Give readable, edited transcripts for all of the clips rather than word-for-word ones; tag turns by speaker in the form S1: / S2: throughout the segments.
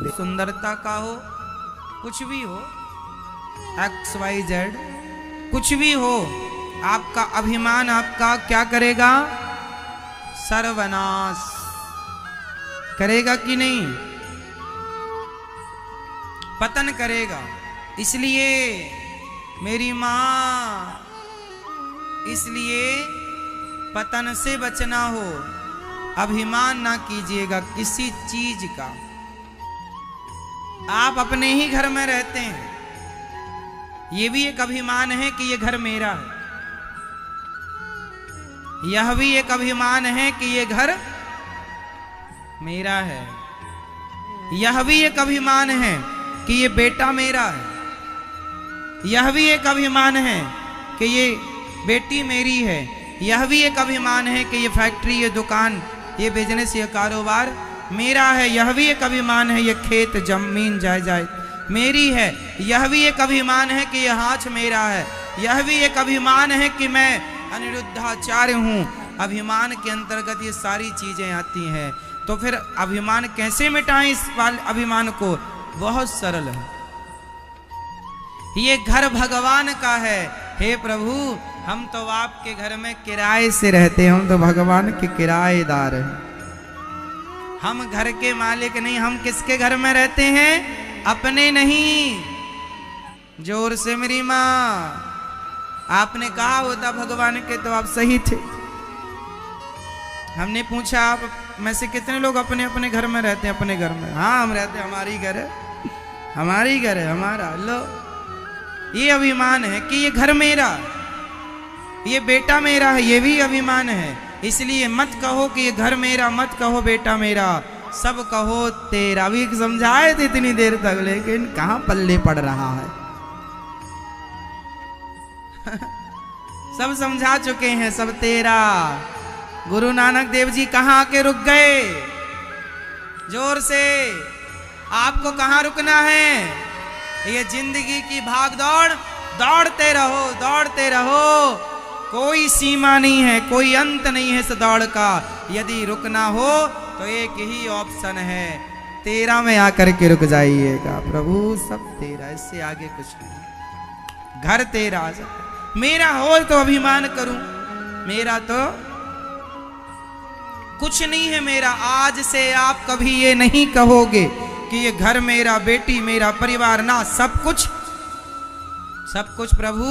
S1: सुंदरता का हो, कुछ भी हो, XYZ कुछ भी हो, आपका अभिमान आपका क्या करेगा? सर्वनाश करेगा कि नहीं? पतन करेगा। इसलिए मेरी मां, इसलिए पतन से बचना हो, अभिमान ना कीजिएगा किसी चीज का। आप अपने ही घर में रहते हैं, ये भी एक अभिमान है कि ये घर मेरा है। यह भी एक अभिमान है कि ये घर मेरा है। यह भी एक अभिमान है कि ये बेटा मेरा है। यह भी एक अभिमान है कि ये बेटी मेरी है। यह भी एक अभिमान है कि ये फैक्ट्री, ये दुकान, ये बिजनेस, ये कारोबार मेरा है। यह भी एक अभिमान है ये खेत जमीन जायदाद मेरी है। यह भी एक अभिमान है कि यह हाथ मेरा है। यह भी एक अभिमान है कि मैं अनिरुद्धाचार्य हूँ। अभिमान के अंतर्गत ये सारी चीजें आती हैं। तो फिर अभिमान कैसे मिटाएं? इस अभिमान को बहुत सरल है। ये घर भगवान का है। हे प्रभु, हम तो आपके घर में किराए से रहते हैं, हम तो भगवान के किराएदार हैं। हम घर के मालिक नहीं। हम किसके घर में रहते हैं? अपने नहीं। जोर से मेरी माँ। आपने कहा होता भगवान के तो आप सही थे। हमने पूछा आप में से कितने लोग अपने अपने घर में रहते हैं? अपने घर में। हाँ, हम रहते हैं, हमारी घर है, हमारी घर है, हमारा। लो, ये अभिमान है कि ये घर मेरा, ये बेटा मेरा है। ये भी अभिमान है। इसलिए मत कहो कि ये घर मेरा, मत कहो बेटा मेरा, सब कहो तेरा। भी समझाए थे इतनी देर तक, लेकिन कहां पल्ले पड़ रहा है। सब समझा चुके हैं, सब तेरा। गुरु नानक देव जी कहां आके रुक गए? जोर से। आपको कहां रुकना है? ये जिंदगी की भाग दौड़, दौड़ते रहो, दौड़ते रहो। कोई सीमा नहीं है, कोई अंत नहीं है इस दौड़ का। यदि रुकना हो तो एक ही ऑप्शन है, तेरा में आकर के रुक जाइएगा। प्रभु सब तेरा, इससे आगे कुछ नहीं। घर तेरा, मेरा हो तो अभिमान करूं, मेरा तो कुछ नहीं है मेरा। आज से आप कभी ये नहीं कहोगे कि ये घर मेरा, बेटी मेरा, परिवार ना। सब कुछ, सब कुछ प्रभु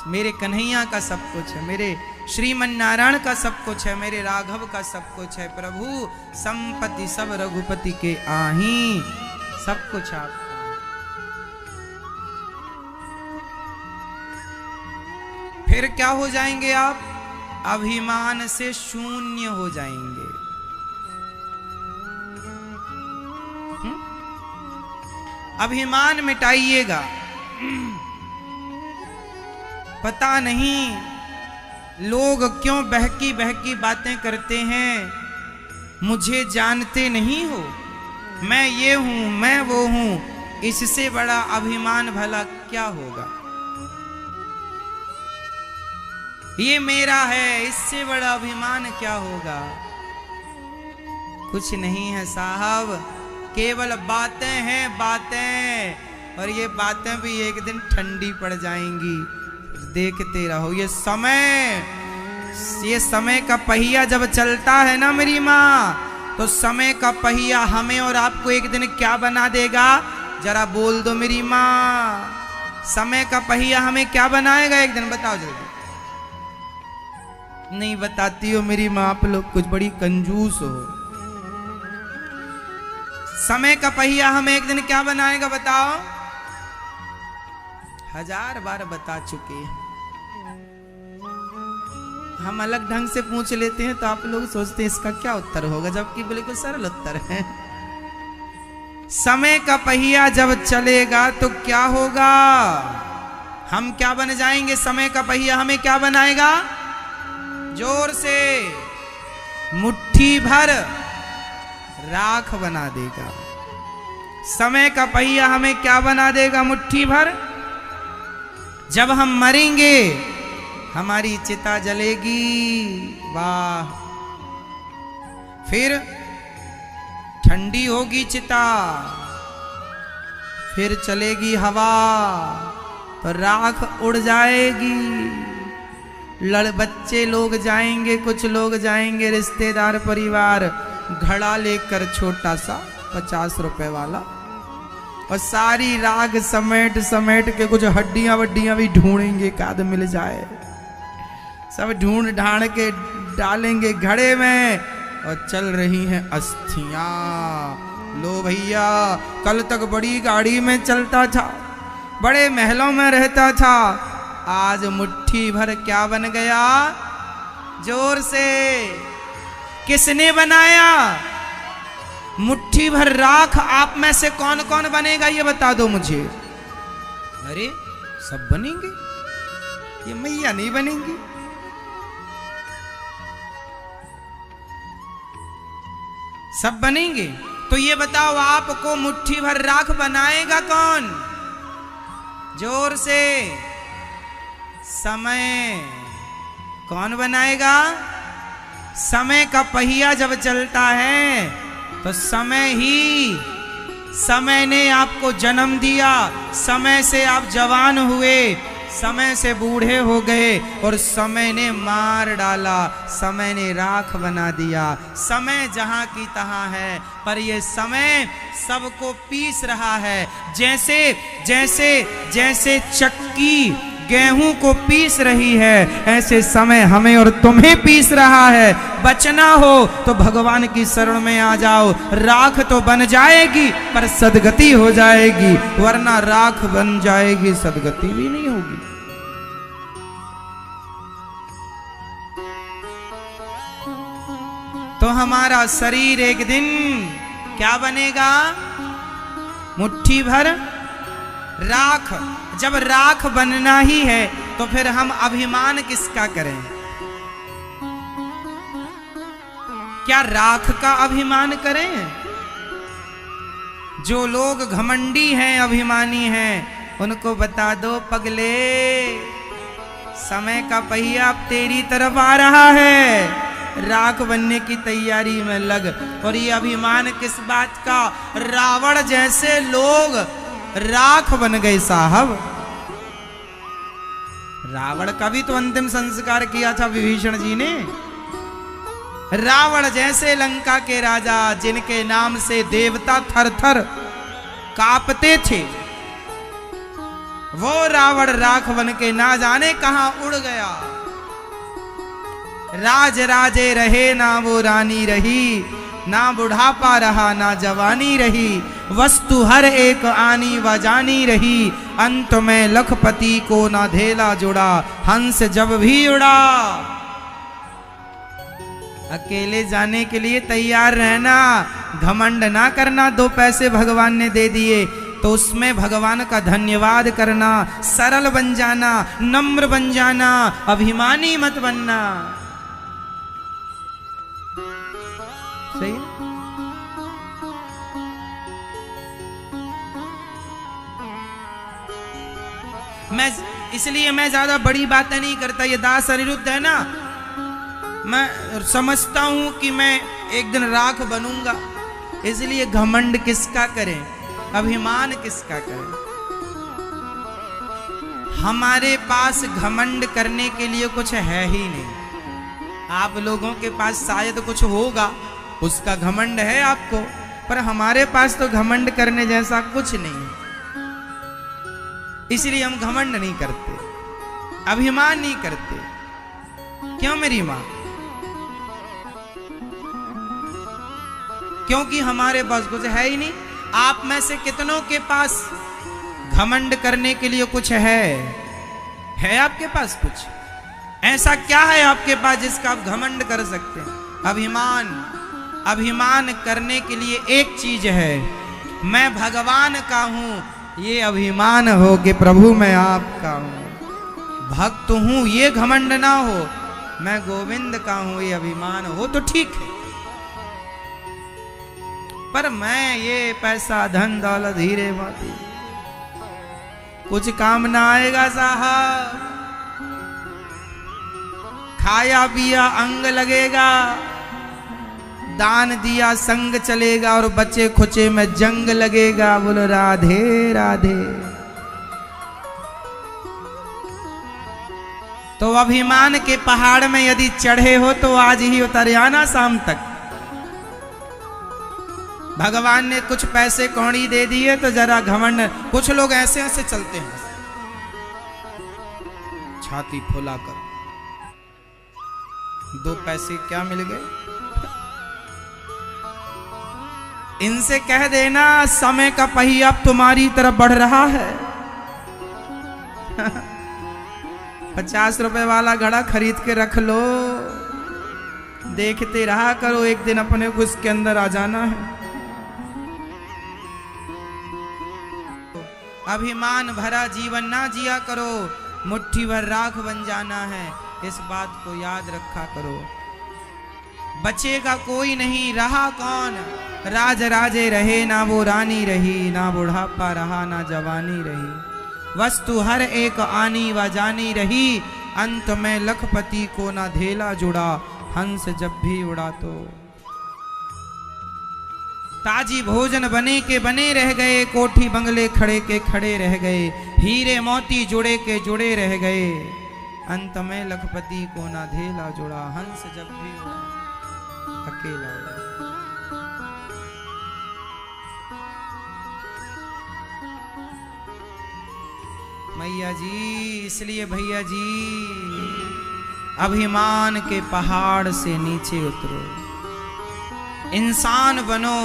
S1: मेरे कन्हैया का सब कुछ है, मेरे श्रीमन नारायण का सब कुछ है, मेरे राघव का सब कुछ है। प्रभु संपत्ति सब रघुपति के आही, सब कुछ आपका। फिर क्या हो जाएंगे आप? अभिमान से शून्य हो जाएंगे। अभिमान मिटाइएगा। पता नहीं लोग क्यों बहकी बहकी बातें करते हैं। मुझे जानते नहीं हो, मैं ये हूं, मैं वो हूं। इससे बड़ा अभिमान भला क्या होगा? ये मेरा है, इससे बड़ा अभिमान क्या होगा? कुछ नहीं है साहब, केवल बातें हैं, बातें। और ये बातें भी एक दिन ठंडी पड़ जाएंगी। देखते रहो। ये समय का पहिया जब चलता है ना मेरी माँ, तो समय का पहिया हमें और आपको एक दिन क्या बना देगा? जरा बोल दो मेरी माँ। समय का पहिया हमें क्या बनाएगा एक दिन? बताओ जल्दी। नहीं बताती हो मेरी माँ, आप लोग कुछ बड़ी कंजूस हो। समय का पहिया हमें एक दिन क्या बनाएगा बताओ? 1000 बार बता चुके हैं। हम अलग ढंग से पूछ लेते हैं तो आप लोग सोचते हैं इसका क्या उत्तर होगा, जबकि बिल्कुल सरल उत्तर है। समय का पहिया जब चलेगा तो क्या होगा? हम क्या बन जाएंगे? समय का पहिया हमें क्या बनाएगा? जोर से, मुट्ठी भर राख बना देगा। समय का पहिया हमें क्या बना देगा? मुट्ठी भर। जब हम मरेंगे हमारी चिता जलेगी, वाह। फिर ठंडी होगी चिता, फिर चलेगी हवा तो राख उड़ जाएगी। बच्चे लोग जाएंगे, कुछ लोग जाएंगे रिश्तेदार परिवार, घड़ा लेकर छोटा सा 50 रुपए वाला, और सारी राख समेट समेट के कुछ हड्डियां वड्डियां भी ढूंढेंगे, काद मिल जाए, सब ढूंढ ढांड के डालेंगे घड़े में, और चल रही हैं अस्थियां। लो भैया, कल तक बड़ी गाड़ी में चलता था, बड़े महलों में रहता था, आज मुट्ठी भर क्या बन गया? जोर से, किसने बनाया? मुट्ठी भर राख आप में से कौन कौन बनेगा ये बता दो मुझे। अरे सब बनेंगे, ये मैया नहीं बनेंगी। सब बनेंगे, तो ये बताओ आपको मुट्ठी भर राख बनाएगा कौन? जोर से, समय। कौन बनाएगा? समय का पहिया जब चलता है तो समय ही, समय ने आपको जन्म दिया, समय से आप जवान हुए, समय से बूढ़े हो गए, और समय ने मार डाला, समय ने राख बना दिया। समय जहां की तहां है, पर ये समय सबको पीस रहा है। जैसे जैसे जैसे चक्की गेहूं को पीस रही है, ऐसे समय हमें और तुम्हें पीस रहा है। बचना हो तो भगवान की शरण में आ जाओ, राख तो बन जाएगी पर सदगति हो जाएगी, वरना राख बन जाएगी सदगति भी नहीं होगी। तो हमारा शरीर एक दिन क्या बनेगा? मुट्ठी भर राख। जब राख बनना ही है तो फिर हम अभिमान किसका करें? क्या राख का अभिमान करें? जो लोग घमंडी हैं, अभिमानी हैं, उनको बता दो पगले, समय का पहिया अब तेरी तरफ आ रहा है, राख बनने की तैयारी में लग। और ये अभिमान किस बात का? रावण जैसे लोग राख बन गए साहब। रावण का भी तो अंतिम संस्कार किया था विभीषण जी ने। रावण जैसे लंका के राजा, जिनके नाम से देवता थर थर कांपते थे, वो रावण राख बन के ना जाने कहां उड़ गया। राज राजे रहे ना वो रानी रही, ना बुढ़ापा रहा ना जवानी रही, वस्तु हर एक आनी व जानी रही, अंत में लखपति को ना धेला जुड़ा, हंस जब भी उड़ा। अकेले जाने के लिए तैयार रहना, घमंड ना करना। 2 पैसे भगवान ने दे दिए तो उसमें भगवान का धन्यवाद करना, सरल बन जाना, नम्र बन जाना, अभिमानी मत बनना। सही है? इसलिए मैं ज्यादा बड़ी बातें नहीं करता। ये दास अनिरुद्ध है ना, मैं समझता हूं कि मैं एक दिन राख बनूंगा, इसलिए घमंड किसका करें, अभिमान किसका करें। हमारे पास घमंड करने के लिए कुछ है ही नहीं। आप लोगों के पास शायद कुछ होगा, उसका घमंड है आपको, पर हमारे पास तो घमंड करने जैसा कुछ नहीं है। इसलिए हम घमंड नहीं करते, अभिमान नहीं करते। क्यों मेरी मां? क्योंकि हमारे पास कुछ है ही नहीं। आप में से कितनों के पास घमंड करने के लिए कुछ है आपके पास कुछ? ऐसा क्या है आपके पास जिसका आप घमंड कर सकते हैं? अभिमान। अभिमान करने के लिए एक चीज है, मैं भगवान का हूं, ये अभिमान हो कि प्रभु मैं आपका हूं, भक्त हूं, ये घमंड ना हो। मैं गोविंद का हूं, ये अभिमान हो तो ठीक है, पर मैं ये पैसा धन दौलत हीरे मोती कुछ काम ना आएगा साहब। खाया पिया अंग लगेगा, दान दिया संग चलेगा और बचे खुचे में जंग लगेगा। बोलो राधे राधे। तो अभिमान के पहाड़ में यदि चढ़े हो तो आज ही उतर आना शाम तक। भगवान ने कुछ पैसे कौड़ी दे दिए तो जरा घमंड। कुछ लोग ऐसे ऐसे चलते हैं छाती फुला कर, 2 पैसे क्या मिल गए। इनसे कह देना समय का पहिया अब तुम्हारी तरफ बढ़ रहा है। 50 रुपए वाला घड़ा खरीद के रख लो, देखते रहा करो, एक दिन अपने को इसके अंदर आ जाना है। अभिमान भरा जीवन ना जिया करो, मुट्ठी भर राख बन जाना है, इस बात को याद रखा करो। बचेगा कोई नहीं, रहा कौन, राज राजे रहे, ना वो रानी रही, ना बुढ़ापा रहा, ना जवानी रही। वस्तु हर एक आनी व जानी रही, अंत में लखपति को ना धेला जुड़ा, हंस जब भी उड़ा तो। ताजी भोजन बने के बने रह गए, कोठी बंगले खड़े के खड़े रह गए, हीरे मोती जुड़े के जुड़े रह गए, अंत में लखपति को ना धेला जुड़ा, हंस जब भी उड़ा अकेला उड़ा। मैया जी, इसलिए भैया जी अभिमान के पहाड़ से नीचे उतरो, इंसान बनो,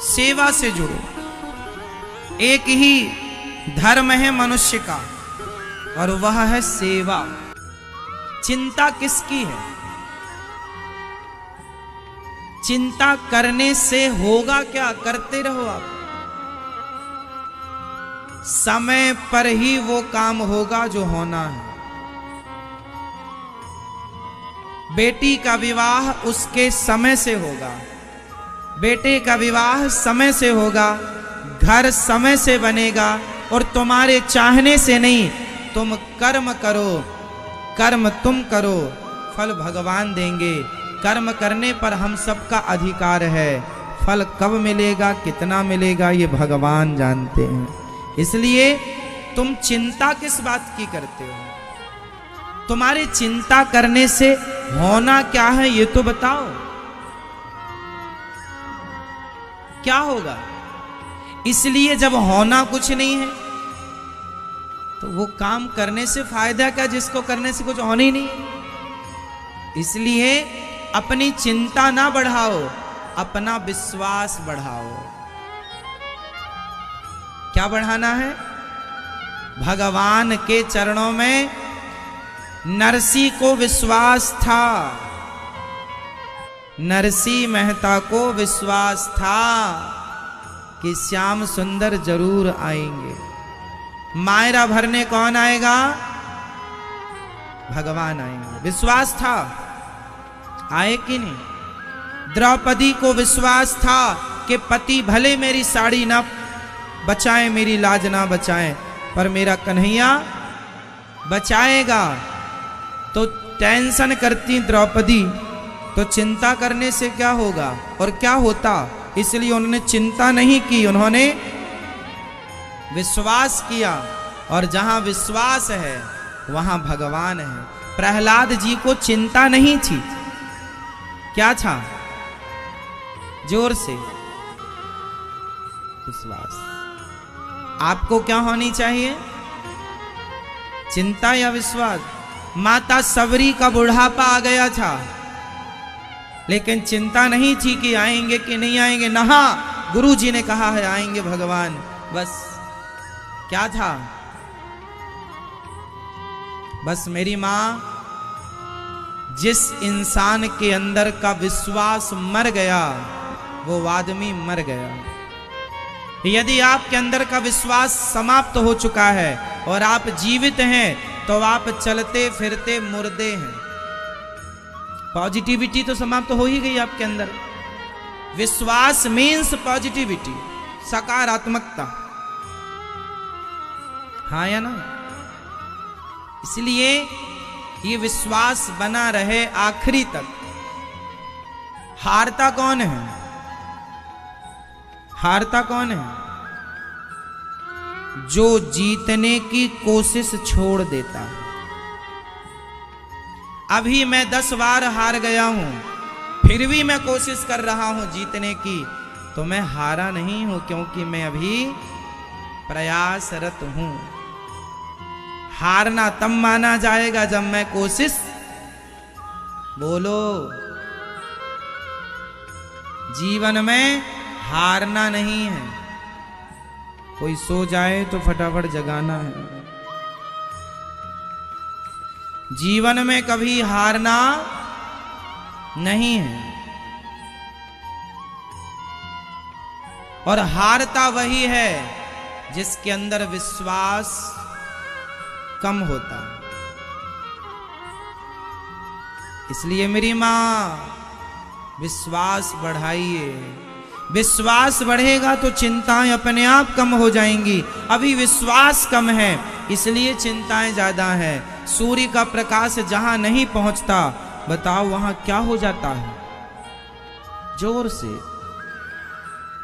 S1: सेवा से जुड़ो। एक ही धर्म है मनुष्य का और वह है सेवा। चिंता किसकी है? चिंता करने से होगा क्या? करते रहो आप, समय पर ही वो काम होगा जो होना है। बेटी का विवाह उसके समय से होगा, बेटे का विवाह समय से होगा, घर समय से बनेगा, और तुम्हारे चाहने से नहीं। तुम कर्म करो, कर्म तुम करो, फल भगवान देंगे। कर्म करने पर हम सबका अधिकार है, फल कब मिलेगा कितना मिलेगा ये भगवान जानते हैं। इसलिए तुम चिंता किस बात की करते हो? तुम्हारी चिंता करने से होना क्या है ये तो बताओ। क्या होगा? इसलिए जब होना कुछ नहीं है तो वो काम करने से फायदा क्या, जिसको करने से कुछ होना ही नहीं है। इसलिए अपनी चिंता ना बढ़ाओ, अपना विश्वास बढ़ाओ। क्या बढ़ाना है? भगवान के चरणों में नरसी को विश्वास था, नरसी मेहता को विश्वास था कि श्याम सुंदर जरूर आएंगे। मायरा भरने कौन आएगा? भगवान आएंगे। विश्वास था, आए कि नहीं? द्रौपदी को विश्वास था कि पति भले मेरी साड़ी ना बचाएं, मेरी लाज ना बचाएं, पर मेरा कन्हैया बचाएगा। तो टेंशन करती द्रौपदी, तो चिंता करने से क्या होगा और क्या होता? इसलिए उन्होंने चिंता नहीं की, उन्होंने विश्वास किया। और जहां विश्वास है वहां भगवान है। प्रहलाद जी को चिंता नहीं थी, क्या था? जोर से विश्वास। आपको क्या होनी चाहिए? चिंता या विश्वास? माता सबरी का बुढ़ापा आ गया था, लेकिन चिंता नहीं थी कि आएंगे कि नहीं आएंगे। नहा, गुरु जी ने कहा है आएंगे भगवान, बस। क्या था? बस मेरी मां, जिस इंसान के अंदर का विश्वास मर गया वो आदमी मर गया। यदि आपके अंदर का विश्वास समाप्त हो चुका है और आप जीवित हैं तो आप चलते फिरते मुर्दे हैं। पॉजिटिविटी तो समाप्त हो ही गई आपके अंदर। विश्वास मीन्स पॉजिटिविटी, सकारात्मकता, हाँ या ना? इसलिए ये विश्वास बना रहे आखिरी तक। हारता कौन है? हारता कौन है? जो जीतने की कोशिश छोड़ देता है। अभी मैं 10 बार हार गया हूं, फिर भी मैं कोशिश कर रहा हूं जीतने की, तो मैं हारा नहीं हूं, क्योंकि मैं अभी प्रयासरत हूं। हारना तब माना जाएगा जब मैं कोशिश, बोलो, जीवन में हारना नहीं है। कोई सो जाए तो फटाफट जगाना है। जीवन में कभी हारना नहीं है। और हारता वही है जिसके अंदर विश्वास कम होता। इसलिए मेरी मां, विश्वास बढ़ाइए। विश्वास बढ़ेगा तो चिंताएं अपने आप कम हो जाएंगी। अभी विश्वास कम है, इसलिए चिंताएं ज्यादा है। सूर्य का प्रकाश जहां नहीं पहुंचता, बताओ वहां क्या हो जाता है? जोर से।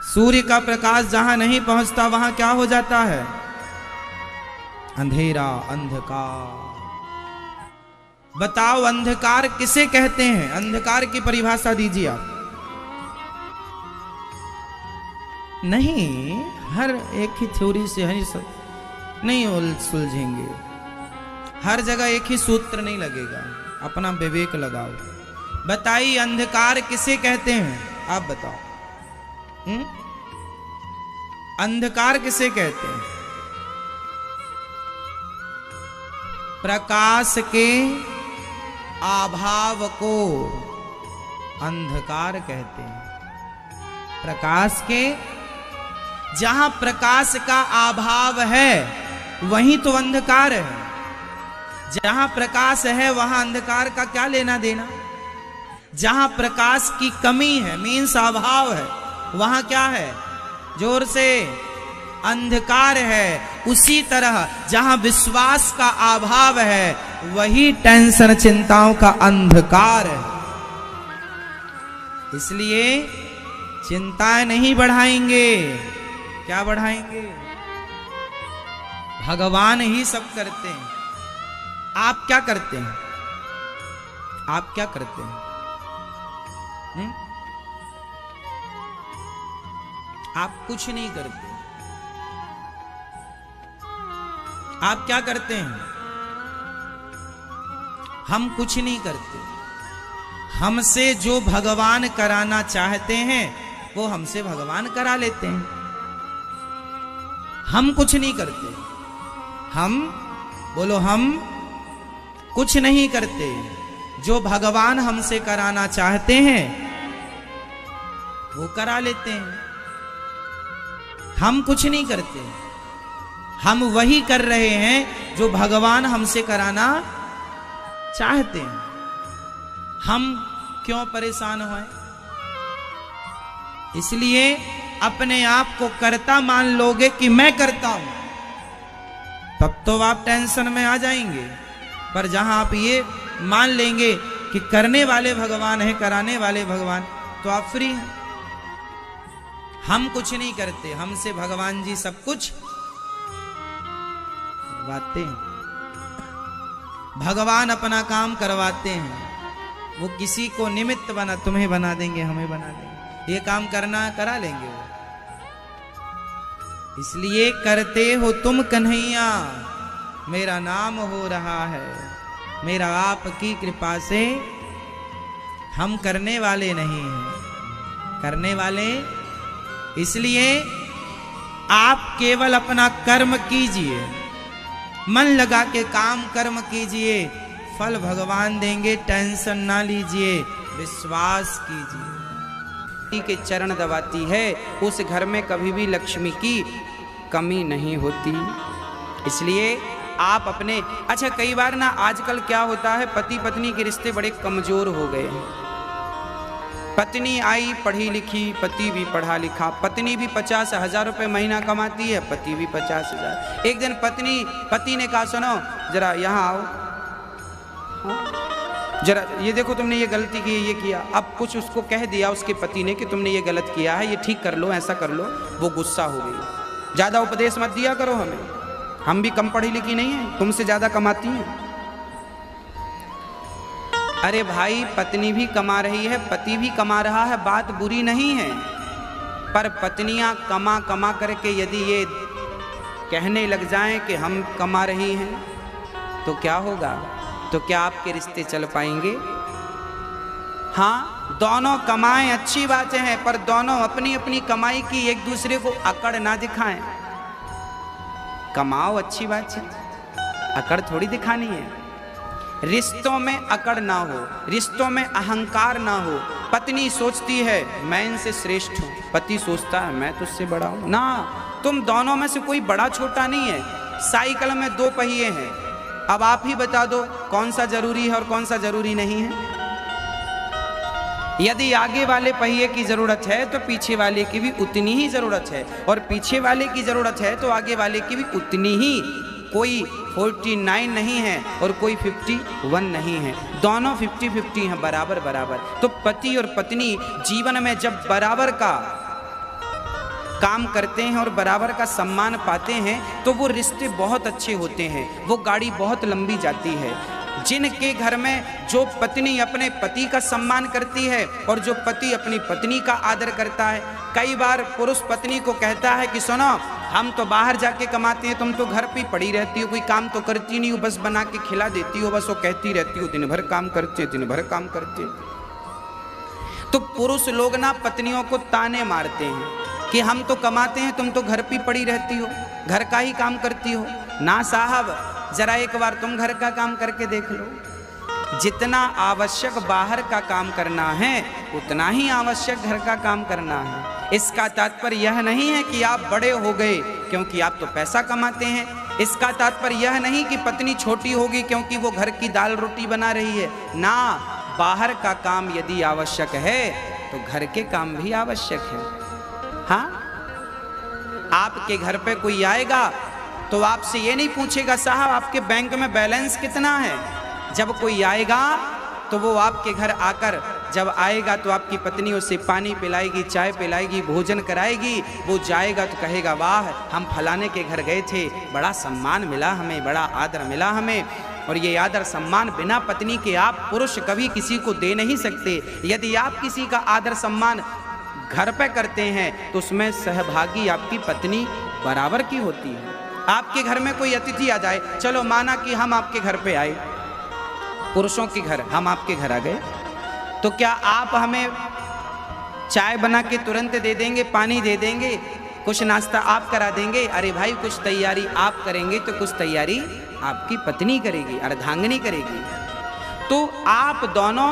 S1: सूर्य का प्रकाश जहां नहीं पहुंचता, वहां क्या हो जाता है? अंधेरा, अंधकार। बताओ अंधकार किसे कहते हैं? अंधकार की परिभाषा दीजिए आप। नहीं, हर एक ही थ्योरी से नहीं सुलझेंगे। हर जगह एक ही सूत्र नहीं लगेगा, अपना विवेक लगाओ। बताइए अंधकार किसे कहते हैं? आप बताओ। अंधकार किसे कहते हैं? प्रकाश के अभाव को अंधकार कहते हैं। प्रकाश के, जहां प्रकाश का अभाव है वहीं तो अंधकार है। जहां प्रकाश है वहां अंधकार का क्या लेना देना? जहां प्रकाश की कमी है, मीन्स अभाव है, वहां क्या है? जोर से, अंधकार है। उसी तरह जहां विश्वास का अभाव है, वही टेंशन, चिंताओं का अंधकार है। इसलिए चिंताएं नहीं बढ़ाएंगे। क्या बढ़ाएंगे? भगवान ही सब करते हैं। आप क्या करते हैं? आप क्या करते हैं? आप कुछ नहीं करते। आप क्या करते हैं? हम कुछ नहीं करते। हमसे जो भगवान कराना चाहते हैं वो हमसे भगवान करा लेते हैं। हम कुछ नहीं करते। हम बोलो, हम कुछ नहीं करते। जो भगवान हमसे कराना चाहते हैं वो करा लेते हैं। हम कुछ नहीं करते। हम वही कर रहे हैं जो भगवान हमसे कराना चाहते हैं। हम क्यों परेशान हों? इसलिए अपने आप को कर्ता मान लोगे कि मैं करता हूं, तब तो आप टेंशन में आ जाएंगे। पर जहां आप ये मान लेंगे कि करने वाले भगवान हैं, कराने वाले भगवान, तो आप फ्री हैं। हम कुछ नहीं करते, हमसे भगवान जी सब कुछ करवाते हैं। भगवान अपना काम करवाते हैं। वो किसी को निमित्त बना, तुम्हें बना देंगे, हमें बना देंगे, ये काम करना करा लेंगे वो। इसलिए करते हो तुम कन्हैया, मेरा नाम हो रहा है। मेरा आपकी कृपा से, हम करने वाले नहीं हैं, करने वाले। इसलिए आप केवल अपना कर्म कीजिए, मन लगा के काम कर्म कीजिए, फल भगवान देंगे, टेंशन ना लीजिए, विश्वास कीजिए।
S2: के चरण दबाती है, उस घर में कभी भी लक्ष्मी की कमी नहीं होती। इसलिए आप अपने, अच्छा कई बार ना आजकल क्या होता है, पति पत्नी के रिश्ते बड़े कमजोर हो गए हैं। पत्नी आई पढ़ी लिखी, पति भी पढ़ा लिखा, पत्नी भी 50,000 रुपये महीना कमाती है, पति भी 50,000। एक दिन पति ने कहा, सुनो जरा यहाँ आओ, जरा ये देखो तुमने ये गलती की, ये किया। अब कुछ उसको कह दिया उसके पति ने कि तुमने ये गलत किया है, ये ठीक कर लो, ऐसा कर लो, वो गुस्सा हो गई। ज़्यादा उपदेश मत दिया करो हमें, हम भी कम पढ़ी लिखी नहीं है, तुमसे ज़्यादा कमाती हैं। अरे भाई, पत्नी भी कमा रही है, पति भी कमा रहा है, बात बुरी नहीं है, पर पत्नियां कमा कमा करके यदि ये कहने लग जाएं कि हम कमा रही हैं तो क्या होगा? तो क्या आपके रिश्ते चल पाएंगे? हाँ, दोनों कमाएं, अच्छी बातें हैं, पर दोनों अपनी अपनी कमाई की एक दूसरे को अकड़ ना दिखाएं। कमाओ, अच्छी बात है, अकड़ थोड़ी दिखानी है। रिश्तों में अकड़ ना हो, रिश्तों में अहंकार ना हो। पत्नी सोचती है मैं इनसे श्रेष्ठ हूँ, पति सोचता है मैं तुझसे बड़ा हूँ। ना, तुम दोनों में से कोई बड़ा छोटा नहीं है। साइकिल में 2 पहिए हैं, अब आप ही बता दो कौन सा जरूरी है और कौन सा जरूरी नहीं है। यदि आगे वाले पहिए की जरूरत है तो पीछे वाले की भी उतनी ही जरूरत है, और पीछे वाले की जरूरत है तो आगे वाले की भी उतनी ही। कोई 49 नहीं है और कोई 51 नहीं है, दोनों 50-50 हैं, बराबर बराबर। तो पति और पत्नी जीवन में जब बराबर का काम करते हैं और बराबर का सम्मान पाते हैं तो वो रिश्ते बहुत अच्छे होते हैं, वो गाड़ी बहुत लंबी जाती है। जिनके घर में जो पत्नी अपने पति का सम्मान करती है और जो पति अपनी पत्नी का आदर करता है। कई बार पुरुष पत्नी को कहता है कि सुनो, हम तो बाहर जाके कमाते हैं, तुम तो घर पे पड़ी रहती हो, कोई काम तो करती नहीं हो, बस बना के खिला देती हो, बस वो कहती रहती हो दिन भर काम करते, दिन भर काम करते। तो पुरुष लोग ना पत्नियों को ताने मारते हैं कि हम तो कमाते हैं, तुम तो घर पे पड़ी रहती हो, घर का ही काम करती हो। ना साहब, जरा एक बार तुम घर का काम करके देख लो। जितना आवश्यक बाहर का काम करना है उतना ही आवश्यक घर का काम करना है। इसका तात्पर्य यह नहीं है कि आप बड़े हो गए क्योंकि आप तो पैसा कमाते हैं। इसका तात्पर्य यह नहीं कि पत्नी छोटी होगी क्योंकि वो घर की दाल रोटी बना रही है। ना, बाहर का काम यदि आवश्यक है तो घर के काम भी आवश्यक है। हाँ, आपके घर पे कोई आएगा तो आपसे ये नहीं पूछेगा साहब आपके बैंक में बैलेंस कितना है। जब कोई आएगा तो वो आपके घर आकर जब आएगा तो आपकी पत्नी उसे पानी पिलाएगी, चाय पिलाएगी, भोजन कराएगी। वो जाएगा तो कहेगा वाह, हम फलाने के घर गए थे, बड़ा सम्मान मिला हमें, बड़ा आदर मिला हमें। और ये आदर सम्मान बिना पत्नी के आप पुरुष कभी किसी को दे नहीं सकते। यदि आप किसी का आदर सम्मान घर पे करते हैं तो उसमें सहभागी आपकी पत्नी बराबर की होती है। आपके घर में कोई अतिथि आ जाए, चलो माना कि हम आपके घर पे आए, पुरुषों के घर हम आपके घर आ गए, तो क्या आप हमें चाय बना के तुरंत दे देंगे, पानी दे देंगे, कुछ नाश्ता आप करा देंगे? अरे भाई, कुछ तैयारी आप करेंगे तो कुछ तैयारी आपकी पत्नी करेगी, अर्धांगिनी करेगी। तो आप दोनों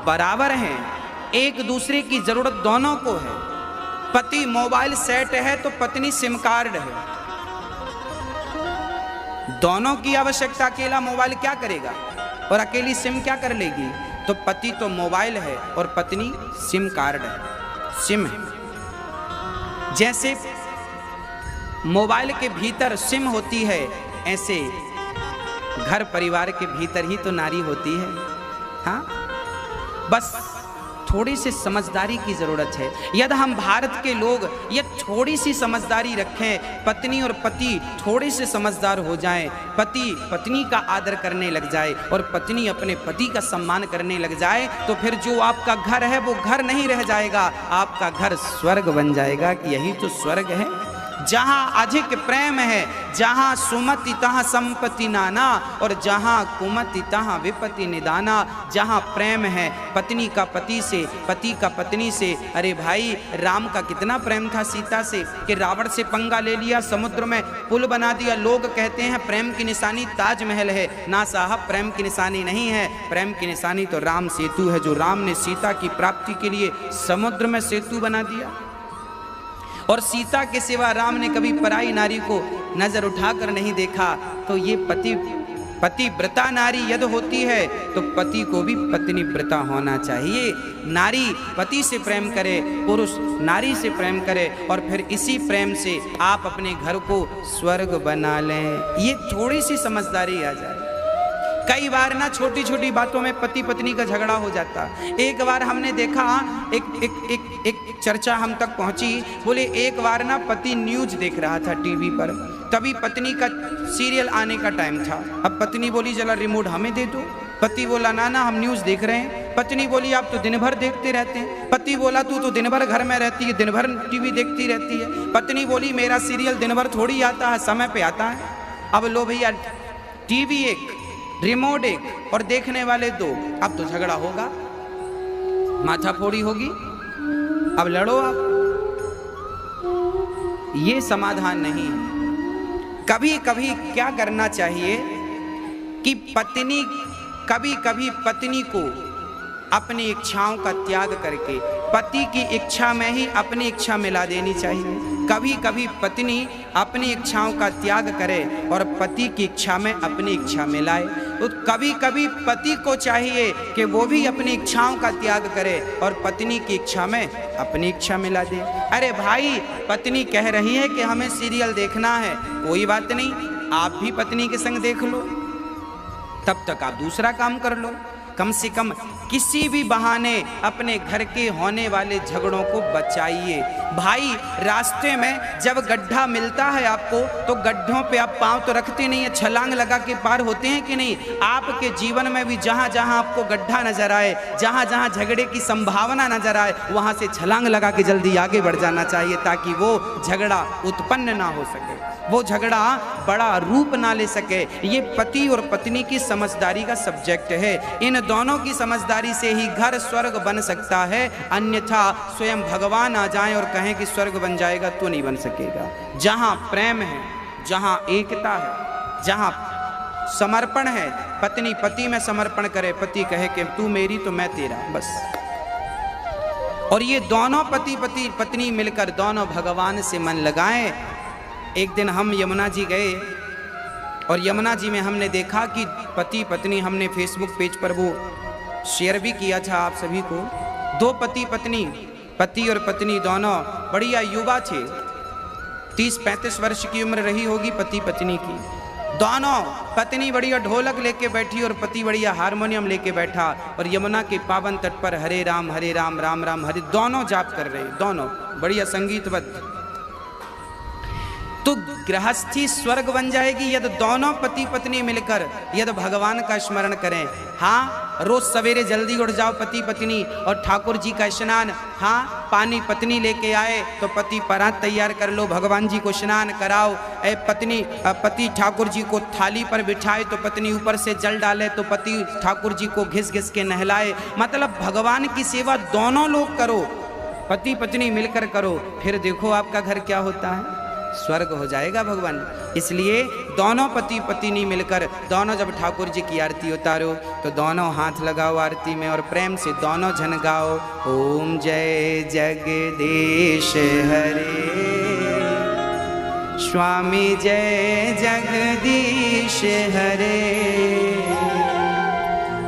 S2: बराबर हैं, एक दूसरे की जरूरत दोनों को है। पति मोबाइल सेट है तो पत्नी सिम कार्ड है। दोनों की आवश्यकता, अकेला मोबाइल क्या करेगा और अकेली सिम क्या कर लेगी? तो पति तो मोबाइल है और पत्नी सिम कार्ड है, सिम है। जैसे मोबाइल के भीतर सिम होती है, ऐसे घर परिवार के भीतर ही तो नारी होती है। हाँ, बस थोड़ी सी समझदारी की जरूरत है। यदि हम भारत के लोग ये थोड़ी सी समझदारी रखें, पत्नी और पति थोड़े से समझदार हो जाएं, पति पत्नी का आदर करने लग जाए और पत्नी अपने पति का सम्मान करने लग जाए, तो फिर जो आपका घर है वो घर नहीं रह जाएगा, आपका घर स्वर्ग बन जाएगा। कि यही तो स्वर्ग है, जहाँ अधिक प्रेम है, जहाँ सुमति तहाँ संपत्ति नाना, और जहाँ कुमति तहाँ विपत्ति निदाना। जहाँ प्रेम है पत्नी का पति से, पति का पत्नी से। अरे भाई, राम का कितना प्रेम था सीता से कि रावण से पंगा ले लिया, समुद्र में पुल बना दिया। लोग कहते हैं प्रेम की निशानी ताजमहल है। ना साहब, प्रेम की निशानी नहीं है, प्रेम की निशानी तो राम सेतु है, जो राम ने सीता की प्राप्ति के लिए समुद्र में सेतु बना दिया। और सीता के सिवा राम ने कभी पराई नारी को नजर उठाकर नहीं देखा। तो ये पतिव्रता नारी यदि होती है तो पति को भी पत्नीव्रता होना चाहिए। नारी पति से प्रेम करे, पुरुष नारी से प्रेम करे, और फिर इसी प्रेम से आप अपने घर को स्वर्ग बना लें। ये थोड़ी सी समझदारी आ जाए। कई बार ना छोटी छोटी बातों में पति पत्नी का झगड़ा हो जाता। एक बार हमने देखा, एक चर्चा हम तक पहुंची, बोले एक बार ना पति न्यूज देख रहा था टीवी पर, तभी पत्नी का सीरियल आने का टाइम था। अब पत्नी बोली जरा रिमोट हमें दे दो। पति बोला ना ना हम न्यूज देख रहे हैं। पत्नी बोली आप तो दिन भर देखते रहते हैं। पति बोला तू तो दिन भर घर में रहती है, दिन भर टीवी देखती रहती है। पत्नी बोली मेरा सीरियल दिन भर थोड़ी आता है, समय पे आता है। अब लो भैया, टीवी एक, रिमोट एक और देखने वाले दो, अब तो झगड़ा होगा, माथाफोड़ी होगी, अब लड़ो आप। ये समाधान नहीं है। कभी कभी क्या करना चाहिए कि पत्नी, कभी कभी पत्नी को अपनी इच्छाओं का त्याग करके पति की इच्छा में ही अपनी इच्छा मिला देनी चाहिए। कभी कभी पत्नी अपनी इच्छाओं का त्याग करे और पति की इच्छा में अपनी इच्छा मिलाए। तो कभी कभी पति को चाहिए कि वो भी अपनी इच्छाओं का त्याग करे और पत्नी की इच्छा में अपनी इच्छा मिला दे। अरे भाई, पत्नी कह रही है कि हमें सीरियल देखना है, कोई बात नहीं, आप भी पत्नी के संग देख लो, तब तक आप दूसरा काम कर लो। कम से कम किसी भी बहाने अपने घर के होने वाले झगड़ों को बचाइए। भाई, रास्ते में जब गड्ढा मिलता है आपको, तो गड्ढों पे आप पांव तो रखते नहीं है, छलांग लगा के पार होते हैं कि नहीं। आपके जीवन में भी जहां जहां आपको गड्ढा नजर आए, जहां जहां झगड़े की संभावना नजर आए, वहां से छलांग लगा के जल्दी आगे बढ़ जाना चाहिए, ताकि वो झगड़ा उत्पन्न ना हो सके, वो झगड़ा बड़ा रूप ना ले सके। ये पति और पत्नी की समझदारी का सब्जेक्ट है। इन दोनों की समझदारी से ही घर स्वर्ग बन सकता है, अन्यथा स्वयं भगवान आ जाएं और कहें कि स्वर्ग बन जाएगा तो नहीं बन सकेगा। जहां प्रेम है, जहां एकता है, जहां समर्पण है, पत्नी पति में समर्पण करे, पति कहे कि तू मेरी तो मैं तेरा, बस। और ये दोनों पति पत्नी मिलकर दोनों भगवान से मन लगाएं। एक दिन हम यमुना जी गए और यमुना जी में हमने देखा कि पति पत्नी, हमने फेसबुक पेज पर वो शेयर भी किया था आप सभी को, दो पति पत्नी, पति और पत्नी दोनों बढ़िया युवा थे, 30-35 वर्ष की उम्र रही होगी पति पत्नी की। दोनों, पत्नी बढ़िया ढोलक लेके बैठी और पति बढ़िया हारमोनियम लेके बैठा, और यमुना के पावन तट पर हरे राम राम राम हरे दोनों जाप कर रहे, दोनों बढ़िया संगीतबद्ध। तो गृहस्थी स्वर्ग बन जाएगी यदि दोनों पति पत्नी मिलकर यदि भगवान का स्मरण करें। हाँ, रोज सवेरे जल्दी उठ जाओ पति पत्नी और ठाकुर जी का स्नान, हाँ, पानी पत्नी लेके आए तो पति परात तैयार कर लो, भगवान जी को स्नान कराओ। पति ठाकुर जी को थाली पर बिठाए तो पत्नी ऊपर से जल डाले, तो पति ठाकुर जी को घिस घिस के नहलाए। मतलब भगवान की सेवा दोनों लोग करो, पति पत्नी मिलकर करो, फिर देखो आपका घर क्या होता है, स्वर्ग हो जाएगा भगवान। इसलिए दोनों पति पत्नी मिलकर दोनों जब ठाकुर जी की आरती उतारो तो दोनों हाथ लगाओ आरती में और प्रेम से दोनों जन गाओ, ओम जय जगदीश हरे, स्वामी जय जगदीश हरे,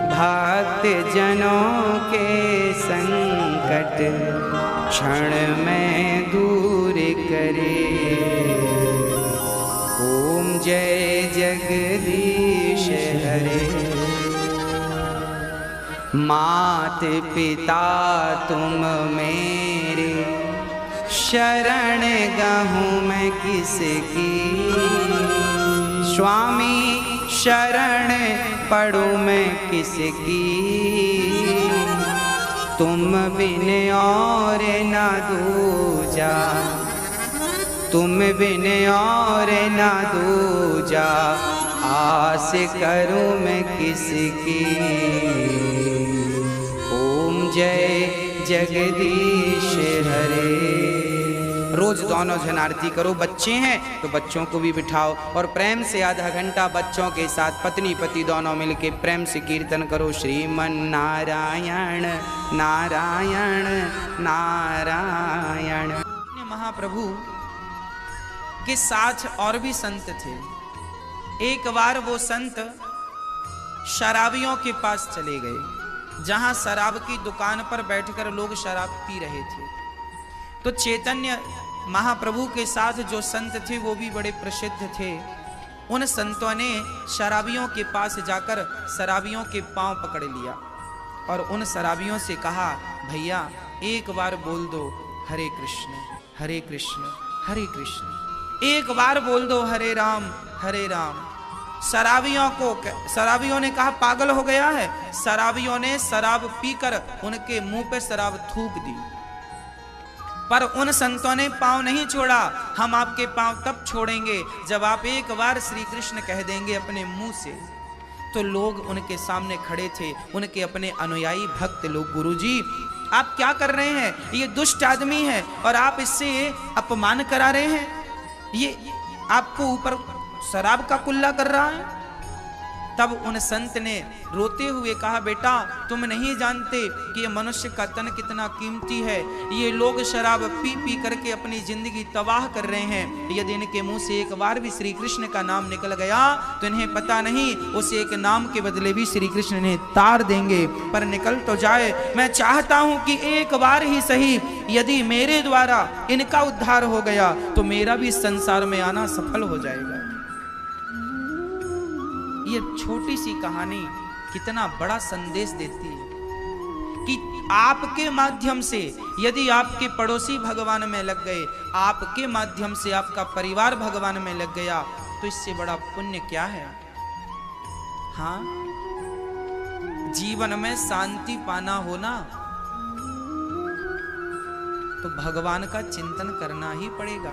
S2: भक्त जनों के संकट क्षण में दूर करे, ओम जय जगदीश हरे। मात पिता तुम मेरे, शरण गहूँ मैं किसकी, स्वामी शरण पढ़ूँ मैं किसकी, तुम बिन और ना दूजा, तुम बिन और ना दूजा, आस करूं मैं किसकी, ओम जय जगदीश हरे। रोज दोनों जन आरती करो। बच्चे हैं तो बच्चों को भी बिठाओ और प्रेम से आधा घंटा बच्चों के साथ पत्नी पति दोनों मिलके प्रेम से कीर्तन करो, श्रीमन नारायण नारायण नारायण। महाप्रभु के साथ और भी संत थे। एक बार वो संत शराबियों के पास चले गए, जहां शराब की दुकान पर बैठकर लोग शराब पी रहे थे। तो चैतन्य महाप्रभु के साथ जो संत थे वो भी बड़े प्रसिद्ध थे। उन संतों ने शराबियों के पास जाकर शराबियों के पांव पकड़ लिया और उन शराबियों से कहा, भैया एक बार बोल दो हरे कृष्ण हरे कृष्ण हरे कृष्ण, एक बार बोल दो हरे राम हरे राम। शराबियों ने कहा, पागल हो गया है। शराबियों ने शराब पीकर उनके मुंह पे शराब थूक दी, पर उन संतों ने पांव नहीं छोड़ा। हम आपके पांव तब छोड़ेंगे जब आप एक बार श्री कृष्ण कह देंगे अपने मुंह से। तो लोग उनके सामने खड़े थे, उनके अपने अनुयायी भक्त लोग, गुरुजी आप क्या कर रहे हैं, ये दुष्ट आदमी है और आप इससे अपमान करा रहे हैं, ये आपको ऊपर शराब का कुल्ला कर रहा है। तब उन संत ने रोते हुए कहा, बेटा तुम नहीं जानते कि ये मनुष्य का तन कितना कीमती है। ये लोग शराब पी पी करके अपनी जिंदगी तबाह कर रहे हैं। यदि इनके मुंह से एक बार भी श्री कृष्ण का नाम निकल गया तो इन्हें पता नहीं उस एक नाम के बदले भी श्री कृष्ण इन्हें तार देंगे, पर निकल तो जाए। मैं चाहता हूं कि एक बार ही सही यदि मेरे द्वारा इनका उद्धार हो गया तो मेरा भी संसार में आना सफल हो जाएगा। ये छोटी सी कहानी कितना बड़ा संदेश देती है कि आपके माध्यम से यदि आपके पड़ोसी भगवान में लग गए, आपके माध्यम से आपका परिवार भगवान में लग गया, तो इससे बड़ा पुण्य क्या है। हाँ, जीवन में शांति पाना हो ना तो भगवान का चिंतन करना ही पड़ेगा।